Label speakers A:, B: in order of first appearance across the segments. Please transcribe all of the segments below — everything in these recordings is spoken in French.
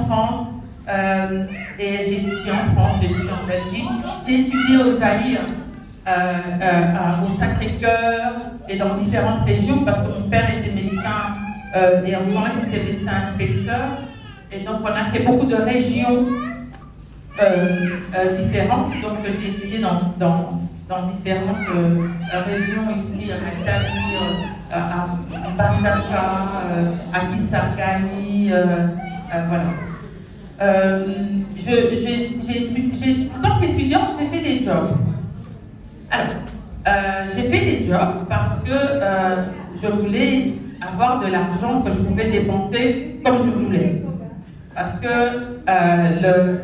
A: en France, et j'ai étudié en France, j'ai étudié en Belgique, j'ai étudié au Zaïre, au Sacré-Cœur et dans différentes régions parce que mon père était médecin et en France il était médecin inspecteur. Et donc on a fait beaucoup de régions différentes. Donc j'ai étudié dans différentes régions ici, à Cali, à Bangladesh, à Kisangani, voilà. En tant qu'étudiante, j'ai fait des jobs. Alors, j'ai fait des jobs parce que je voulais avoir de l'argent que je pouvais dépenser comme je voulais. Parce que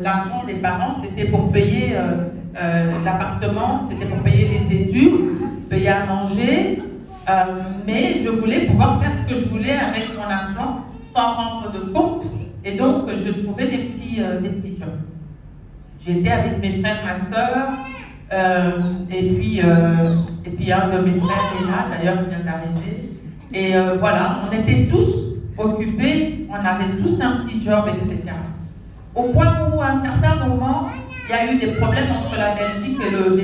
A: l'argent des parents, c'était pour payer l'appartement, c'était pour payer les études, payer à manger, mais je voulais pouvoir faire ce que je voulais avec mon argent sans rendre de compte, et donc je trouvais des petits jobs. J'étais avec mes frères, ma soeur, et puis un de mes frères est là, d'ailleurs, il vient d'arriver. Et voilà, on était tous occupés, on avait tous un petit job, etc. Au point où, à un certain moment, il y a eu des problèmes entre la Belgique et le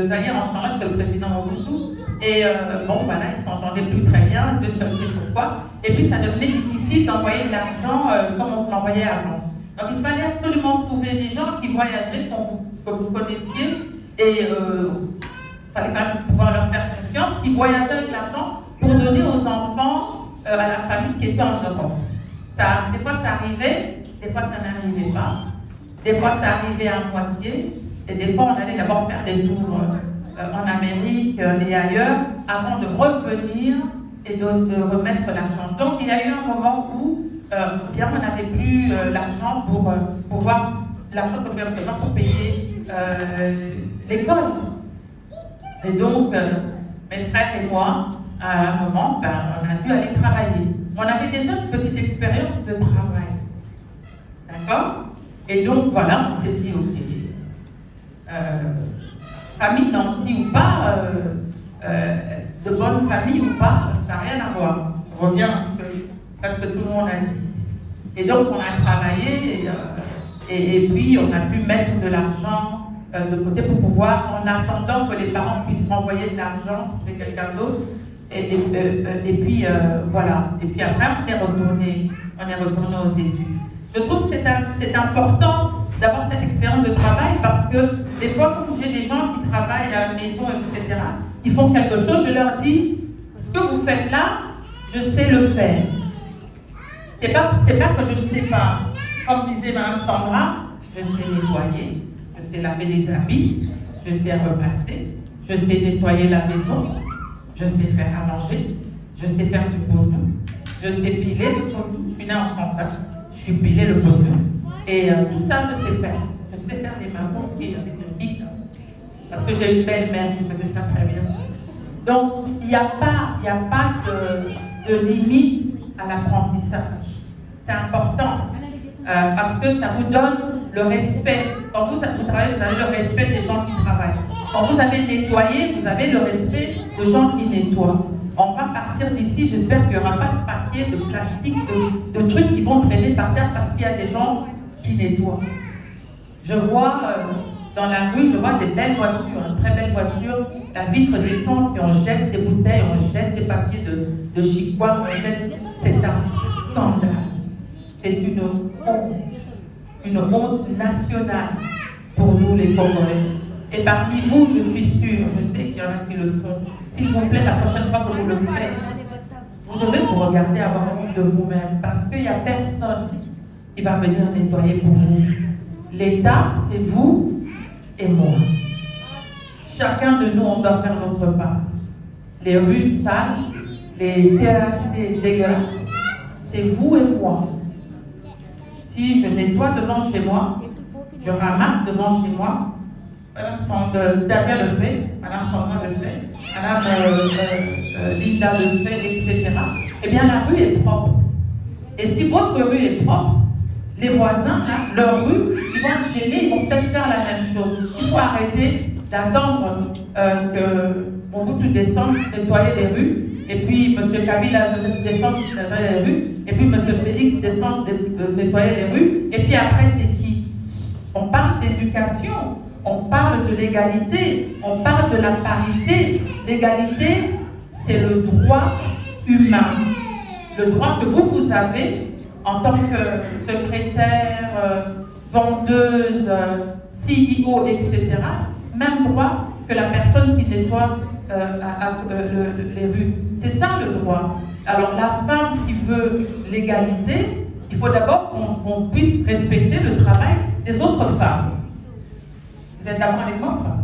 A: Zaïre ensemble, c'est le président Mobutu. Et bon, voilà, ils ne s'entendaient plus très bien, Dieu seul sait pourquoi. Et puis, ça devenait difficile d'envoyer de l'argent comme on l'envoyait avant. Donc, il fallait absolument trouver des gens qui voyageaient, que vous connaissiez, et il fallait quand même pouvoir leur faire confiance, qui voyageaient avec l'argent pour donner aux enfants, à la famille qui était en Europe. Des fois, ça arrivait, des fois, ça n'arrivait pas. Des fois, ça arrivait à moitié, et des fois, on allait d'abord faire des tours en Amérique et ailleurs, avant de revenir et de remettre l'argent. Donc, il y a eu un moment où bien, on n'avait plus l'argent pour pouvoir, l'argent que nous besoin pour payer l'école. Et donc, mes frères et moi, à un moment, on a dû aller travailler. On avait déjà une petite expérience de travail. D'accord? Et donc, voilà, on s'est dit, ok, famille nantie ou pas, de bonne famille ou pas, ça n'a rien à voir. Je reviens à ce que tout le monde a dit. Et donc, on a travaillé et puis on a pu mettre de l'argent de côté pour pouvoir, en attendant que les parents puissent renvoyer de l'argent chez quelqu'un d'autre. Et puis, voilà. Et puis après, on est retourné aux études. Je trouve que c'est important d'avoir cette expérience de travail parce que des fois, quand j'ai des gens qui travaillent à la maison, etc., ils font quelque chose, je leur dis, ce que vous faites là, je sais le faire. C'est pas que je ne sais pas. Comme disait Mme Sandra, je sais nettoyer, je sais laver des habits, je sais repasser, je sais nettoyer la maison, je sais faire à manger, je sais faire du poteau, je sais piler le poteau. Je suis née en France, je suis pilé le poteau. Et tout ça, je sais faire. Je sais faire des mamans qui avec une pique. Parce que j'ai une belle-mère qui faisait ça très bien. Donc, il n'y a pas de limite à l'apprentissage. C'est important parce que ça vous donne le respect. Quand vous travaillez, vous avez le respect des gens qui travaillent. Quand vous avez nettoyé, vous avez le respect des gens qui nettoient. On va partir d'ici, j'espère qu'il n'y aura pas de papier, de plastique, de trucs qui vont traîner par terre parce qu'il y a des gens qui nettoient. Je vois dans la rue, je vois des belles voitures, une très belle voiture, la vitre descend, puis on jette des bouteilles, on jette des papiers de chicois, on jette. C'est un scandale. C'est une honte nationale pour nous les Congolais. Et parmi vous, je suis sûre, je sais qu'il y en a qui le font. S'il vous plaît, la prochaine fois que vous le faites, vous devez vous regarder, avoir honte de vous-même, parce qu'il n'y a personne qui va venir nettoyer pour vous. L'État, c'est vous et moi. Chacun de nous, on doit faire notre part. Les rues sales, les terrasses dégueulasses, c'est vous et moi. Si je nettoie devant chez moi, je ramasse devant chez moi, Madame Daniel le fait, Madame Sandra le fait, Madame Linda le fait, etc. Eh bien, la rue est propre. Et si votre rue est propre, les voisins, là, leur rue, ils vont se gêner, ils vont peut-être faire la même chose. Il faut arrêter d'attendre qu'on vous tout descende, nettoyer les rues, et puis M. Kabila descend de nettoyer les rues, et puis M. Félix descend de nettoyer les rues, et puis après c'est qui? On parle d'éducation, on parle de l'égalité, on parle de la parité. L'égalité, c'est le droit humain, le droit que vous avez en tant que secrétaire, vendeuse, CEO, etc. Même droit que la personne qui nettoie les rues. C'est ça le droit. Alors la femme qui veut l'égalité, il faut d'abord qu'on puisse respecter le travail des autres femmes. Vous êtes d'accord avec moi?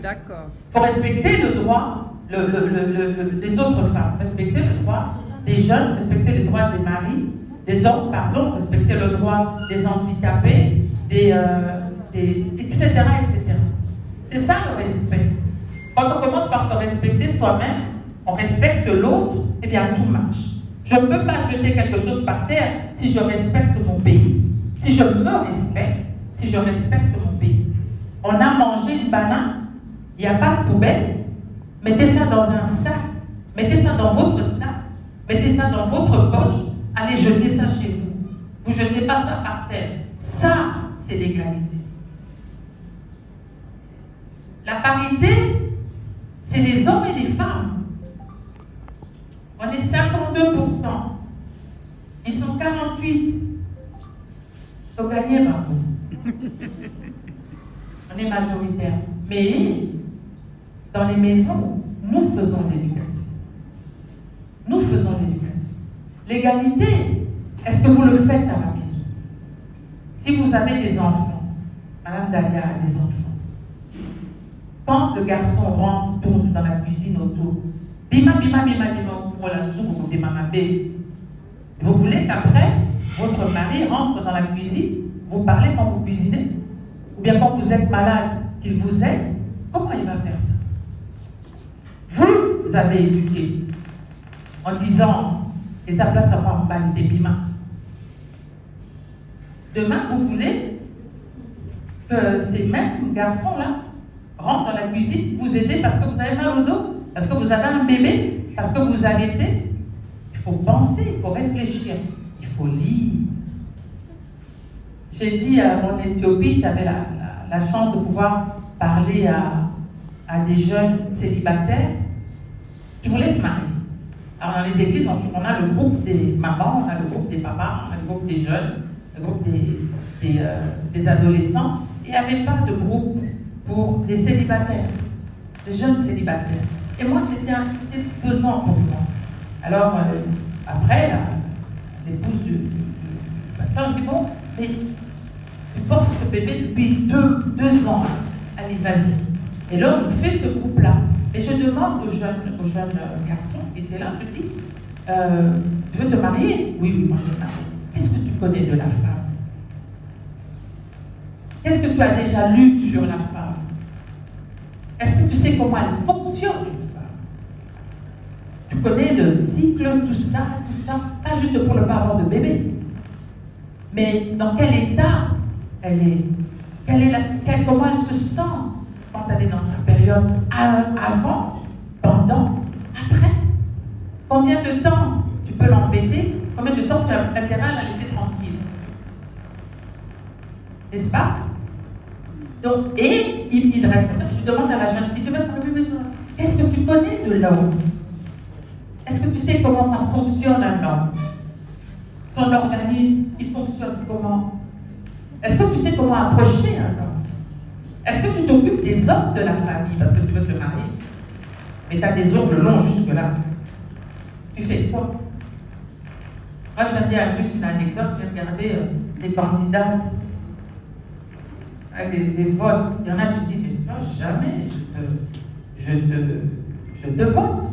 B: D'accord.
A: Il faut respecter le droit des autres femmes, respecter le droit des jeunes, respecter les droits des maris, des hommes, pardon, respecter le droit des handicapés, etc., etc. C'est ça le respect. Quand on commence par se respecter soi-même, on respecte l'autre, eh bien tout marche. Je ne peux pas jeter quelque chose par terre si je respecte mon pays. Si je me respecte, si je respecte mon pays. On a mangé une banane, il n'y a pas de poubelle, mettez ça dans un sac, mettez ça dans votre sac, mettez ça dans votre poche, allez jeter ça chez vous. Vous ne jetez pas ça par terre. Ça, c'est l'égalité. La parité, c'est les hommes et les femmes. On est 52%. Ils sont 48%. Faut gagner, bravo. On est majoritaire. Mais dans les maisons, nous faisons l'éducation. Nous faisons l'éducation. L'égalité, est-ce que vous le faites à la maison? Si vous avez des enfants, Madame Dalia a des enfants, quand le garçon rentre, tourne dans la cuisine autour, bima, bima, bima, bima, pour la soupe, vous voulez qu'après, votre mari rentre dans la cuisine, vous parlez quand vous cuisinez? Ou bien quand vous êtes malade, qu'il vous aide? Comment il va faire ça? Vous avez éduqué en disant, et ça place à voir en des bima. Demain, vous voulez que ces mêmes garçons-là rentrent dans la cuisine, vous aider parce que vous avez mal au dos, parce que vous avez un bébé, parce que vous allaitez. Il faut penser, il faut réfléchir, il faut lire. J'ai dit en Éthiopie, j'avais la chance de pouvoir parler à des jeunes célibataires qui voulaient se marier. Alors dans les églises, on a le groupe des mamans, on a le groupe des papas, on a le groupe des jeunes, le groupe des adolescents, et il n'y avait pas de groupe pour les célibataires, les jeunes célibataires. Et moi, c'était pesant pour moi. Alors, après, l'épouse du pasteur dit, bon, mais tu portes ce bébé depuis deux ans, allez, vas-y. Et là, on fait ce groupe-là. Et je demande aux jeunes garçons qui étaient là, je dis, tu veux te marier? Oui, oui, moi je veux me marier. Qu'est-ce que tu connais de la femme? Qu'est-ce que tu as déjà lu sur la femme? Est-ce que tu sais comment elle fonctionne, une femme? Tu connais le cycle, tout ça, pas juste pour ne pas avoir de bébé, mais dans quel état elle est? Comment elle se sent quand elle est dans sa période avant, pendant, après? Combien de temps tu peux l'embêter? Combien de temps tu as intérêt à la laisser tranquille? N'est-ce pas? Donc, et il reste comme ça. Je demande à la jeune fille, qu'est-ce que tu connais de l'homme? Est-ce que tu sais comment ça fonctionne un homme? Son organisme, il fonctionne comment? Est-ce que tu sais comment approcher un homme? Est-ce que tu t'occupes des hommes de la famille parce que tu veux te marier? Mais tu as des ongles longs jusque-là. Tu fais quoi? Moi, j'aime bien juste une anecdote, j'ai regardé des candidates avec des votes. Il y en a, je dis, mais toi, jamais je te vote.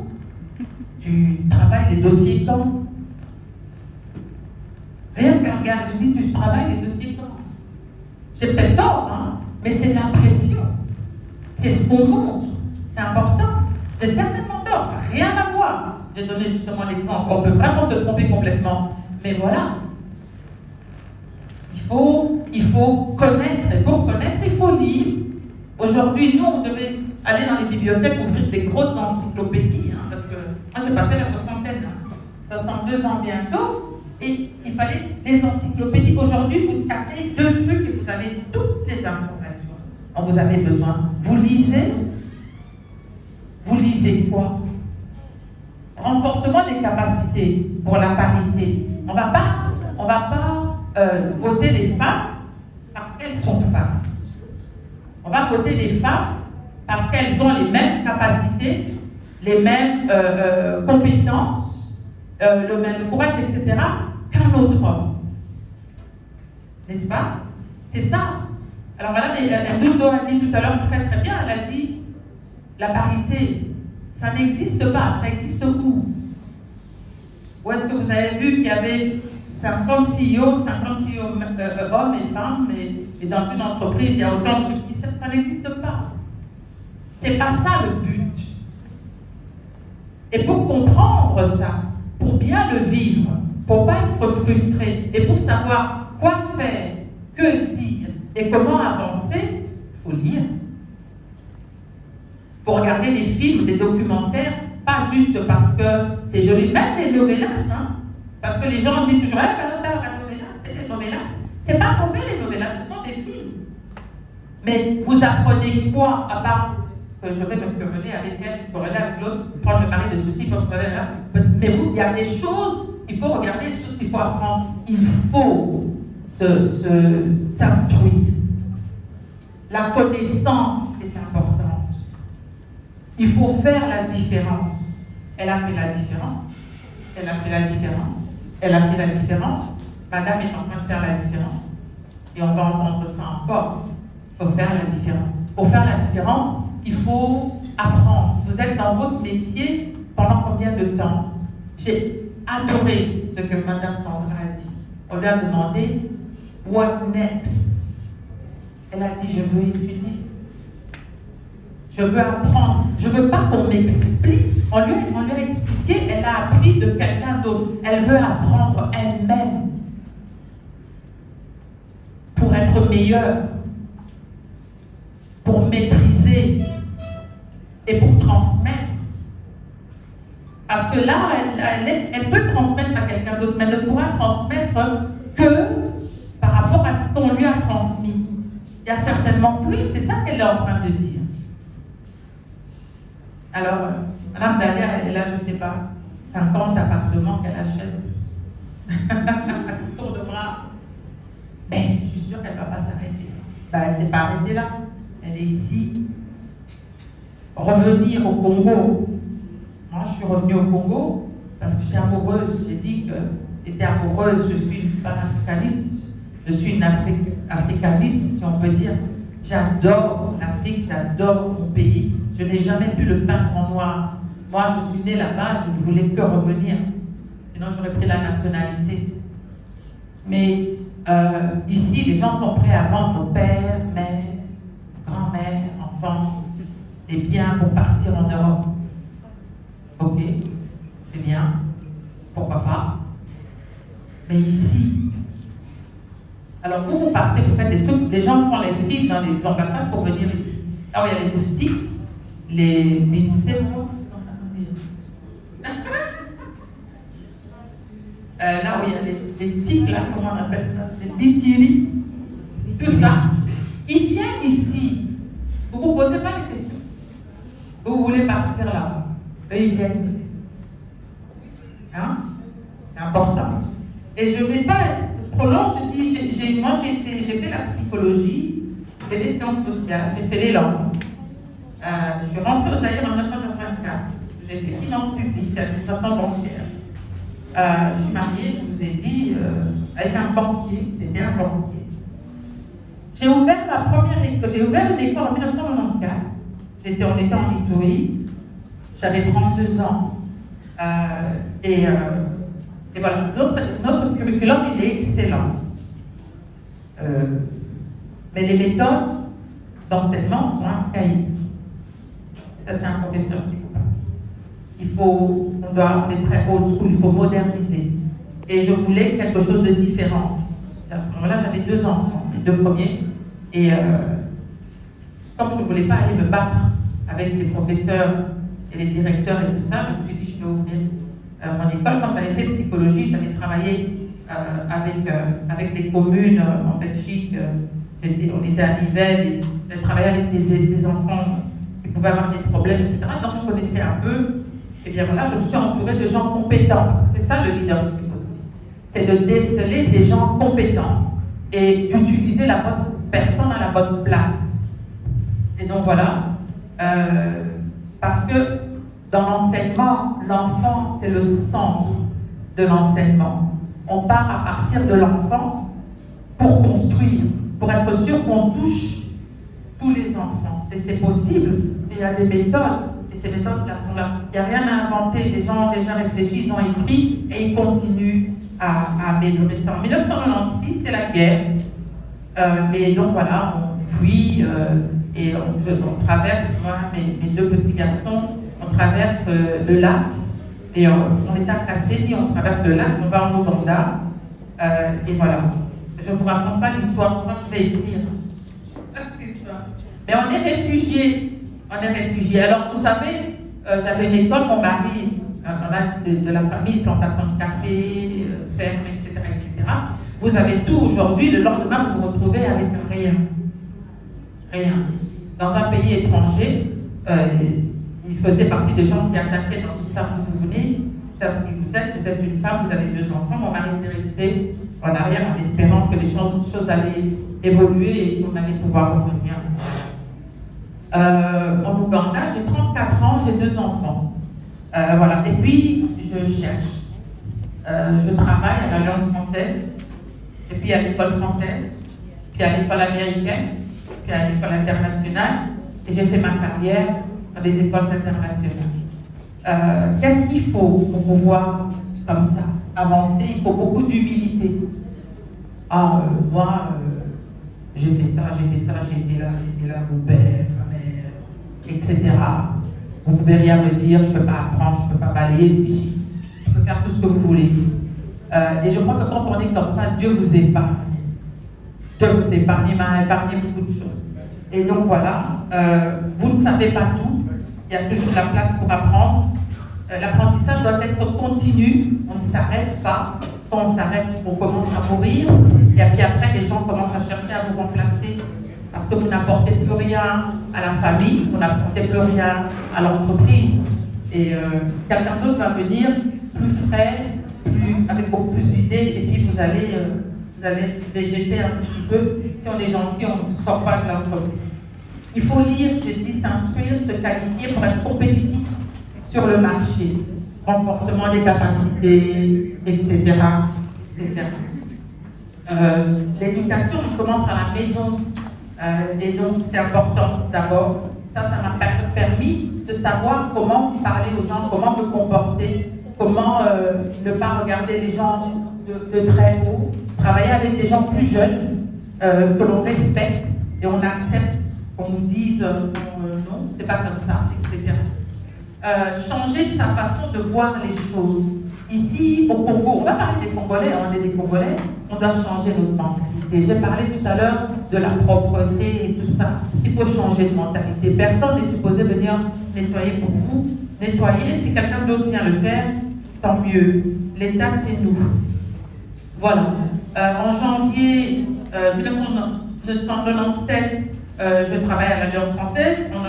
A: Tu travailles les dossiers quand? Rien qu'à regarder, je dis, tu travailles les dossiers quand? J'ai peut-être tort, hein, mais c'est l'impression. C'est ce qu'on montre. C'est important. J'ai certainement tort, ça n'a rien à voir. J'ai donné justement l'exemple. On peut vraiment se tromper complètement. Mais voilà. Il faut connaître. Et pour connaître, il faut lire. Aujourd'hui, nous, on devait aller dans les bibliothèques, ouvrir des grosses encyclopédies. Hein, parce que moi, j'ai passé la soixantaine, 62 ans bientôt, et il fallait des encyclopédies. Aujourd'hui, vous tapez 2 trucs et vous avez toutes les informations dont vous avez besoin. Vous lisez quoi? Renforcement des capacités pour la parité. On va pas voter les femmes parce qu'elles sont femmes. On va voter les femmes parce qu'elles ont les mêmes capacités, les mêmes compétences, le même courage, etc., qu'un autre homme. N'est-ce pas? C'est ça. Alors madame Ndoudo a dit tout à l'heure très très bien, elle a dit la parité, ça n'existe pas, ça existe où? Où est-ce que vous avez vu qu'il y avait 50 CEO, 50 CEO hommes et femmes, et dans une entreprise, il y a autant de trucs, ça n'existe pas. C'est pas ça le but. Et pour comprendre ça, pour bien le vivre, pour pas être frustré, et pour savoir quoi faire, que dire et comment avancer, il faut lire. Il faut regarder des films, des documentaires, pas juste parce que c'est joli, même les novellas, hein, parce que les gens disent toujours, c'est des novellas. C'est pas mauvais les novellas, ce sont des films. Mais vous apprenez quoi, à part que je vais me quereller avec elle, quereller avec l'autre, prendre le mari de ceci, mais vous, il y a des choses, il faut regarder des choses qu'il faut apprendre. Il faut s'instruire. La connaissance est importante. Il faut faire la différence. Elle a fait la différence. Elle a fait la différence. Elle a fait la différence. Madame est en train de faire la différence. Et on va entendre ça encore. Il faut faire la différence. Pour faire la différence, il faut apprendre. Vous êtes dans votre métier pendant combien de temps? J'ai adoré ce que Madame Sandra a dit. On lui a demandé what next? Elle a dit, je veux étudier. Je veux apprendre. Je ne veux pas qu'on m'explique. On lui a expliqué, elle a appris de quelqu'un d'autre. Elle veut apprendre elle-même pour être meilleure, pour maîtriser et pour transmettre. Parce que là, elle peut transmettre à quelqu'un d'autre, mais elle ne pourra transmettre que par rapport à ce qu'on lui a transmis. Il y a certainement plus, c'est ça qu'elle est en train de dire. Alors, Madame Dalia, elle a, je ne sais pas, 50 appartements qu'elle achète. Tour de bras. Mais je suis sûre qu'elle ne va pas s'arrêter. Ben, elle ne s'est pas arrêtée là. Elle est ici. Revenir au Congo. Moi, je suis revenue au Congo parce que je suis amoureuse. J'ai dit que j'étais amoureuse. Je suis une panafricaniste. Je suis une africaniste, si on peut dire. J'adore l'Afrique, j'adore mon pays. Je n'ai jamais pu le peindre en noir. Moi, je suis née là-bas, je ne voulais que revenir. Sinon, j'aurais pris la nationalité. Mais ici, les gens sont prêts à vendre père, mère, grand-mère, enfant, des biens pour partir en Europe. Ok, c'est bien. Pourquoi pas? Mais ici, alors vous partez, vous faites des trucs, les gens font les files dans les ambassades pour venir ici. Là où il y a les moustiques, les ministères, là où il y a les tiques, là, comment on appelle ça, les bitiri, tout ça, ils viennent ici. Vous ne vous posez pas les questions. Vous voulez partir là. Eux, ils viennent ici. Hein? C'est important. Et je ne vais pas être trop long, je dis, moi j'ai fait la psychologie, j'ai fait les sciences sociales, j'ai fait les langues. Je suis rentrée aux Zaïre en 1984, j'ai fait finance publique, administration bancaire. Je suis mariée, je vous ai dit, avec un banquier, c'était un banquier. J'ai ouvert ma première école, j'ai ouvert une école en 1994. On était en Victorie, j'avais 32 ans. Et voilà, notre curriculum, il est excellent. Mais les méthodes d'enseignement sont archaïques. Ça, c'est un professeur qui on doit avoir des très old school, il faut moderniser. Et je voulais quelque chose de différent. À ce moment-là, j'avais 2 enfants, les 2 premiers. Et comme je ne voulais pas aller me battre avec les professeurs et les directeurs et tout ça, je me suis dit, je vais ouvrir mon école. Quand j'avais fait psychologie, j'avais travaillé avec des communes en Belgique. On était à Nivelles, j'ai travaillé avec des enfants qui pouvaient avoir des problèmes, etc. Donc je connaissais un peu. Et bien voilà, je me suis entourée de gens compétents. Parce que c'est ça le leadership aussi. C'est de déceler des gens compétents et d'utiliser la bonne personne à la bonne place. Et donc voilà, parce que dans l'enseignement, l'enfant, c'est le centre de l'enseignement. On part à partir de l'enfant pour construire, pour être sûr qu'on touche tous les enfants. Et c'est possible, il y a des méthodes, et ces méthodes-là sont là. Il n'y a rien à inventer, les gens ont déjà réfléchi, ils ont écrit, et ils continuent à améliorer ça. En 1996, c'est la guerre, et donc voilà, on fuit, et on traverse, moi, mes deux petits garçons, on traverse le lac, et on est à Kasseni, on traverse le lac, on va en Ouganda, et voilà. Je ne vous raconte pas l'histoire, je crois que je vais écrire. Mais on est réfugiés. Alors, vous savez, j'avais une école, mon mari, on a de la famille, plantation de café, ferme, etc. Vous avez tout aujourd'hui, le lendemain, vous vous retrouvez avec rien. Rien. Dans un pays étranger, il faisait partie des gens qui attaquaient dans tout ça, vous vous souvenez, ça, vous êtes une femme, vous avez 2 enfants, mon mari était resté en arrière en espérant que les choses allaient évoluer et qu'on allait pouvoir revenir. En Ouganda, j'ai 34 ans, j'ai 2 enfants. Voilà. Et puis, je cherche. Je travaille à l'Alliance française, et puis à l'école française, puis à l'école américaine, puis à l'école internationale, et j'ai fait ma carrière dans des écoles internationales. Qu'est-ce qu'il faut pour pouvoir, comme ça, avancer? Il faut beaucoup d'humilité. Moi, j'ai fait ça, j'ai été là, mon père, ma mère, etc. Vous ne pouvez rien me dire, je ne peux pas apprendre, je ne peux pas balayer, je peux faire tout ce que vous voulez. Et je crois que quand on est comme ça, Dieu vous épargne. Dieu vous épargne, il m'a épargné beaucoup de choses. Et donc voilà, vous ne savez pas tout, il y a toujours de la place pour apprendre. L'apprentissage doit être continu, on ne s'arrête pas. Quand on s'arrête, on commence à mourir, et puis après, les gens commencent à chercher à vous remplacer parce que vous n'apportez plus rien à la famille, vous n'apportez plus rien à l'entreprise. Et quelqu'un d'autre va venir plus frais, avec beaucoup plus d'idées, et puis vous allez végéter un petit peu. Si on est gentil, on ne sort pas de l'entreprise. Il faut lire, j'ai dit, s'instruire, se qualifier pour être compétitif sur le marché. Renforcement des capacités, etc. L'éducation, on commence à la maison. Et donc, c'est important d'abord. Ça m'a permis de savoir comment parler aux gens, comment me comporter, comment ne pas regarder les gens de très haut, travailler avec des gens plus jeunes, que l'on respecte et on accepte qu'on nous dise non, c'est pas comme ça, etc. Changer sa façon de voir les choses. Ici, au Congo, on va parler des Congolais, on est des Congolais, on doit changer notre mentalité. J'ai parlé tout à l'heure de la propreté et tout ça. Il faut changer de mentalité. Personne n'est supposé venir nettoyer pour vous. Nettoyer, si quelqu'un d'autre vient le faire, tant mieux. L'État, c'est nous. Voilà. En janvier 1997, je travaille à l'Alliance française. En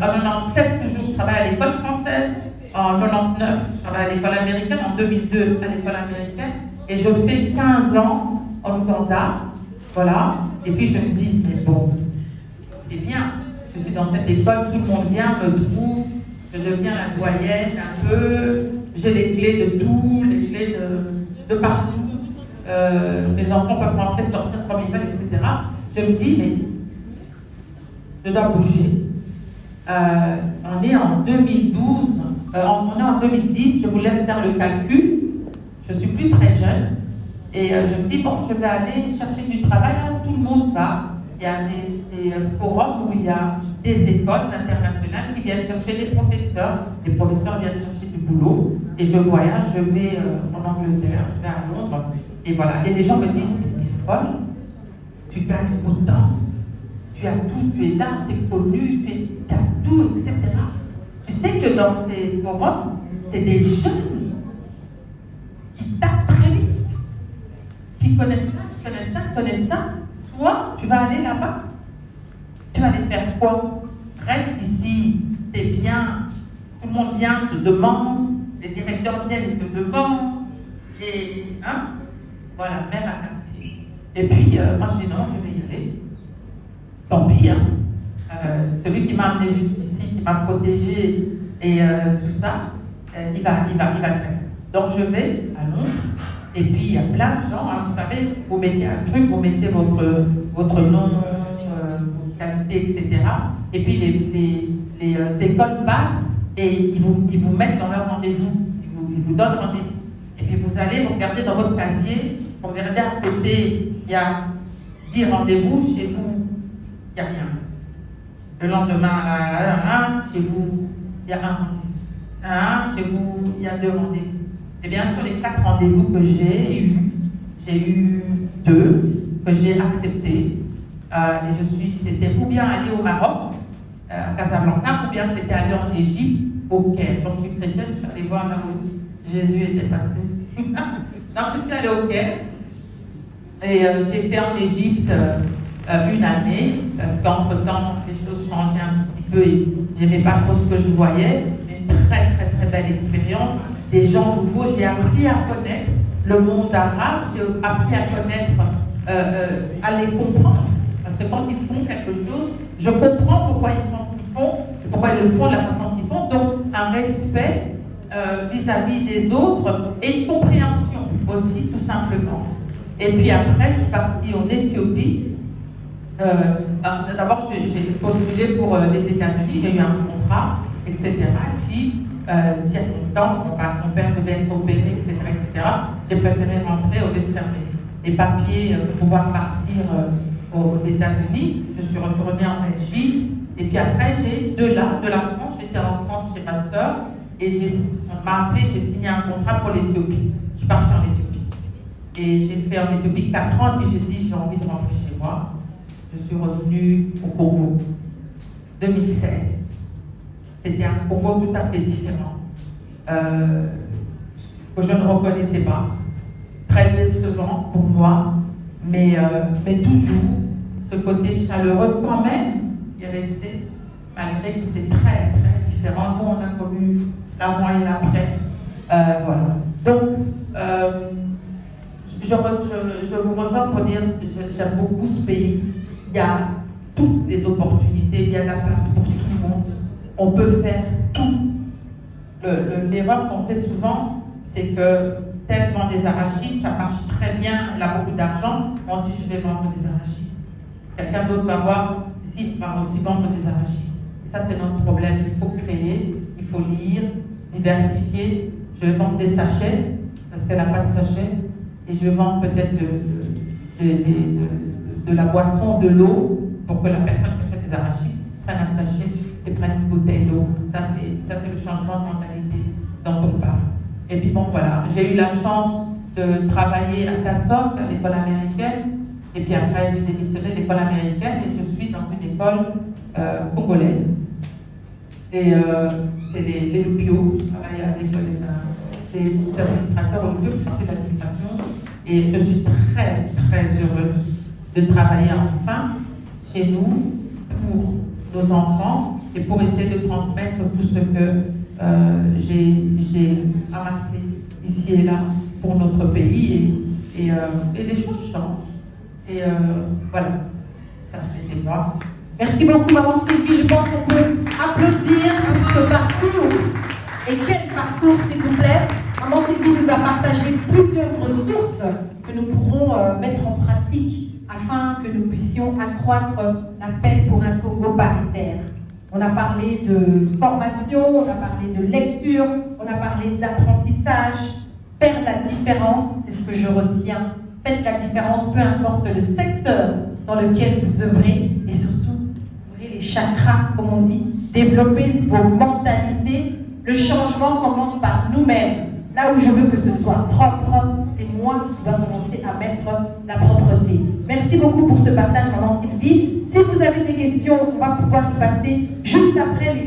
A: 97, toujours, je travaille à l'école française. En 99, je travaille à l'école américaine. En 2002, à l'école américaine. Et je fais 15 ans en Ouganda. Voilà. Et puis je me dis, mais bon, c'est bien. Je suis dans cette école, tout le monde vient, me trouve. Je deviens la doyenne un peu. J'ai les clés de tout, les clés de partout. Les enfants peuvent rentrer, sortir comme ils veulent, etc. Je me dis, mais je dois bouger. On est en 2012, on est en 2010, je vous laisse faire le calcul. Je suis plus très jeune. Et je me dis, bon, je vais aller chercher du travail. Là, tout le monde va. Il y a des forums où il y a des écoles internationales qui viennent chercher des professeurs. Les professeurs viennent chercher du boulot. Et je voyage, je vais en Angleterre, je vais à Londres. Et voilà. Et les gens me disent, mais folle, tu gagnes autant. Tu as tout, tu es là, tu es connu, tu as tout, etc. Tu sais que dans ces forums, c'est des jeunes qui tapent très vite, qui connaissent ça, qui connaissent ça, qui connaissent ça. Toi, tu vas aller là-bas, tu vas aller faire quoi? Reste ici, t'es bien, tout le monde vient, te demande, les directeurs viennent, te demandent, et hein, voilà, même à quartier. Et puis, moi je dis non, je vais y aller. Tant pis, hein. Celui qui m'a amené jusqu'ici, qui m'a protégé et tout ça, il va le faire. Donc je vais à Londres, et puis il y a plein de gens, hein, vous savez, vous mettez un truc, vous mettez votre nom, votre qualité, etc. Et puis les écoles passent et ils vous mettent dans leur rendez-vous, ils vous donnent rendez-vous. Et puis vous allez, vous regardez dans votre casier, vous regardez à côté, il y a 10 rendez-vous, chez vous, il n'y a rien. Le lendemain, chez vous, il y a un rendez-vous. Chez vous, il y a 2 rendez-vous. Et bien sur les 4 rendez-vous que j'ai eu 2 que j'ai acceptés. Et c'était ou bien aller au Maroc, à Casablanca, ou bien c'était aller en Égypte, au Caire. Donc je suis chrétienne, je suis allée voir là où Jésus était passé. Donc je suis allée au Caire. Et j'ai fait en Égypte 1 année, parce qu'entre-temps, les choses changeaient un petit peu et je n'aimais pas trop ce que je voyais. Une très très très belle expérience. Des gens nouveaux, j'ai appris à connaître le monde arabe, j'ai appris à connaître, à les comprendre. Parce que quand ils font quelque chose, je comprends pourquoi ils font ce qu'ils font, pourquoi ils le font de la façon qu'ils font. Donc un respect vis-à-vis des autres et une compréhension aussi, tout simplement. Et puis après, je suis partie en Éthiopie. D'abord, j'ai postulé pour les États-Unis, j'ai eu un contrat, etc. Et puis, circonstances, mon père devait être opéré, etc. J'ai préféré rentrer au lieu de faire les papiers pour pouvoir partir aux États-Unis. Je suis retournée en Belgique. Et puis après, de la France, j'étais en France chez ma soeur. Et on m'a appelé, j'ai signé un contrat pour l'Éthiopie. Je suis partie en Éthiopie. Et j'ai fait en Éthiopie 4 ans, puis j'ai dit j'ai envie de rentrer chez moi. Je suis revenue au Congo, 2016. C'était un Congo tout à fait différent, que je ne reconnaissais pas. Très décevant pour moi, mais toujours ce côté chaleureux quand même qui est resté, malgré que c'est très très différent. Nous, on a connu l'avant et l'après. Voilà. Donc, je vous rejoins pour dire que j'aime beaucoup ce pays. Il y a toutes les opportunités, il y a de la place pour tout le monde. On peut faire tout. L'erreur qu'on fait souvent, c'est que tel vend des arachides, ça marche très bien, il a beaucoup d'argent, moi aussi je vais vendre des arachides. Quelqu'un d'autre va voir, ici, va aussi vendre des arachides. Et ça, c'est notre problème. Il faut créer, il faut lire, diversifier. Je vais vendre des sachets, parce qu'elle n'a pas de sachets, et je vends peut-être de la boisson, de l'eau, pour que la personne qui achète des arachides prenne un sachet et prenne une bouteille d'eau. Ça, c'est le changement de mentalité dont on parle. Et puis bon, voilà, j'ai eu la chance de travailler à Tassok, à l'école américaine, et puis après j'ai démissionné de l'école américaine et je suis dans une école congolaise. Et c'est les Lupio, je travaille à l'école des administrateurs au Lupio, je fais l'administration, et je suis très très heureuse de travailler enfin chez nous pour nos enfants et pour essayer de transmettre tout ce que j'ai amassé ici et là pour notre pays et des choses changent. Et voilà, ça c'était moi.
B: Merci beaucoup, Maman Sylvie. Je pense qu'on peut applaudir pour ce parcours. Et quel parcours, s'il vous plaît. Maman Sylvie nous a partagé plusieurs ressources que nous pourrons mettre en pratique afin que nous puissions accroître l'appel pour un Congo paritaire. On a parlé de formation, on a parlé de lecture, on a parlé d'apprentissage. Faire la différence, c'est ce que je retiens. Faites la différence, peu importe le secteur dans lequel vous œuvrez, et surtout, ouvrez les chakras, comme on dit, développez vos mentalités. Le changement commence par nous-mêmes. Là où je veux que ce soit propre, c'est moi qui dois commencer à mettre la propreté. Merci beaucoup pour ce partage, Maman Sylvie. Si vous avez des questions, on va pouvoir y passer juste après les